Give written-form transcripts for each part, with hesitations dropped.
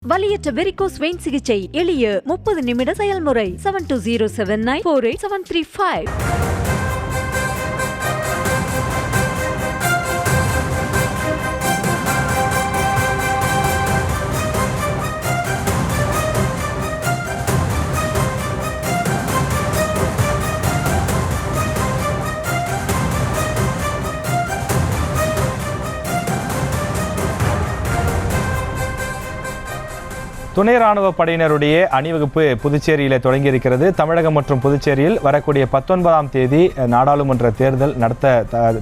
வலியற்ற varicose vein சிகிச்சை எளிய 30 நிமிட செயல்முறை 7207948735. துணை ராணுவ படையினருடைய அணிவகுப்பு புதுச்சேரியில் தொடங்கியிருக்கிறது. தமிழகம் மற்றும் புதுச்சேரியில் வரக்கூடிய 19ஆம் தேதி நாடாளுமன்ற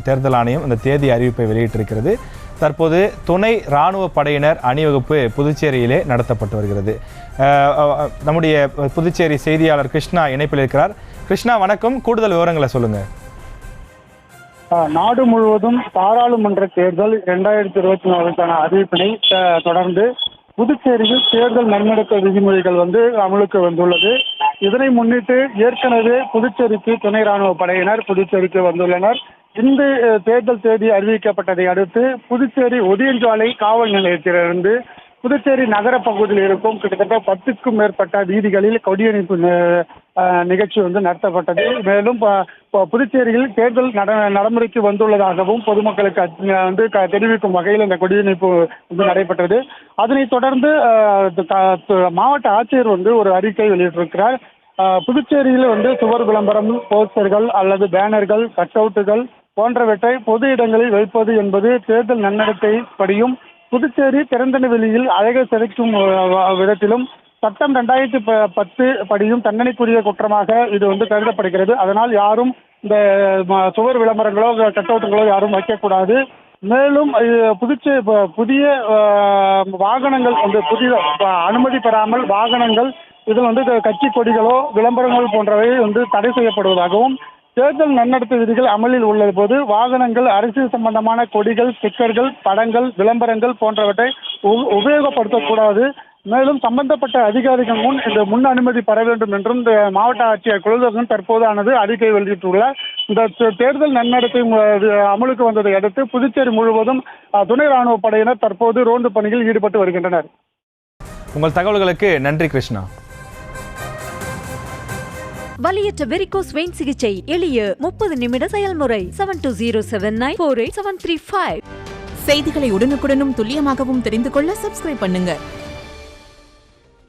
தேர்தல் ஆணையம் அந்த தேதி அறிவிப்பை வெளியிட்டிருக்கிறது. தற்போது துணை ராணுவ படையினர் அணிவகுப்பு புதுச்சேரியிலே நடத்தப்பட்டு வருகிறது. நம்முடைய புதுச்சேரி செய்தியாளர் கிருஷ்ணா இணைப்பில் இருக்கிறார். கிருஷ்ணா வணக்கம், கூடுதல் விவரங்களை சொல்லுங்க. நாடு முழுவதும் பாராளுமன்ற தேர்தல் 2024க்கான அறிவிப்பினை தொடர்ந்து புதுச்சேரியில் தேர்தல் நன்னடத்தை விதிமுறைகள் அமலுக்கு வந்துள்ளது. இதனை முன்னிட்டு ஏற்கனவே புதுச்சேரிக்கு துணை ராணுவ படையினர் புதுச்சேரிக்கு வந்துள்ளனர். இந்த தேர்தல் தேதி அறிவிக்கப்பட்டதை அடுத்து புதுச்சேரி ஒதியஞ்சாலை காவல் நிலையத்திலிருந்து புதுச்சேரி நகர பகுதியில் இருக்கும் கிட்டத்தட்ட 10க்கும் மேற்பட்ட வீதிகளில் கொடியணிப்பு நிகழ்ச்சி நடத்தப்பட்டது. மேலும் புதுச்சேரியில் தேர்தல் நடைமுறைக்கு வந்துள்ளதாகவும் பொதுமக்களுக்கு தெரிவிக்கும் வகையில் இந்த கொடியணிப்பு நடைபெற்றது. அதனைத் தொடர்ந்து மாவட்ட ஆட்சியர் ஒரு அறிக்கை வெளியிட்டிருக்கிறார். புதுச்சேரியில் சுவர் விளம்பரம், போஸ்டர்கள் அல்லது பேனர்கள், கட் அவுட்டுகள் போன்றவற்றை பொது இடங்களில் வைப்பது என்பது தேர்தல் நன்னடத்தை படியும் புதுச்சேரி திறந்த வெளியில் அழகை சிதைக்கும் விதத்திலும் சட்டம் 2010 படியும் தண்டனைக்குரிய குற்றமாக இது கருதப்படுகிறது. அதனால் யாரும் இந்த சுவர் விளம்பரங்களோ கட் அவுட்டுகளோ யாரும் வைக்கக்கூடாது. மேலும் புதிய வாகனங்கள் புதிய அனுமதி பெறாமல் வாகனங்கள் இதில் கட்சி கொடிகளோ விளம்பரங்கள் போன்றவை தடை செய்யப்படுவதாகவும், தேர்தல் நன்னடத்தை விதிகள் அமலில் உள்ள போது வாகனங்கள், அரசியல் சம்பந்தமான கொடிகள், ஸ்டிக்கர்கள், படங்கள், விளம்பரங்கள் போன்றவற்றை உபயோகப்படுத்தக்கூடாது. மேலும் சம்பந்தப்பட்ட அதிகாரிகள் இந்த முன் அனுமதி பெற வேண்டும் என்றும் மாவட்ட ஆட்சியர் குலதர்ஷன் தற்போதானது அறிக்கை வெளியிட்டுள்ளார். இந்த தேர்தல் நன்னடத்தை அமலுக்கு வந்ததை அடுத்து புதுச்சேரி முழுவதும் துணை ராணுவ படையினர் தற்போது ரோந்து பணியில் ஈடுபட்டு வருகின்றனர். உங்கள் தகவல்களுக்கு நன்றி கிருஷ்ணா. வலியற்ற வெரிகோஸ் வெயின் சிகிச்சை எளிய 30 நிமிட செயல்முறை 7207948735. செய்திகளை உடனுக்குடனும் துல்லியமாகவும் தெரிந்து கொள்ள சப்ஸ்கிரைப் பண்ணுங்க.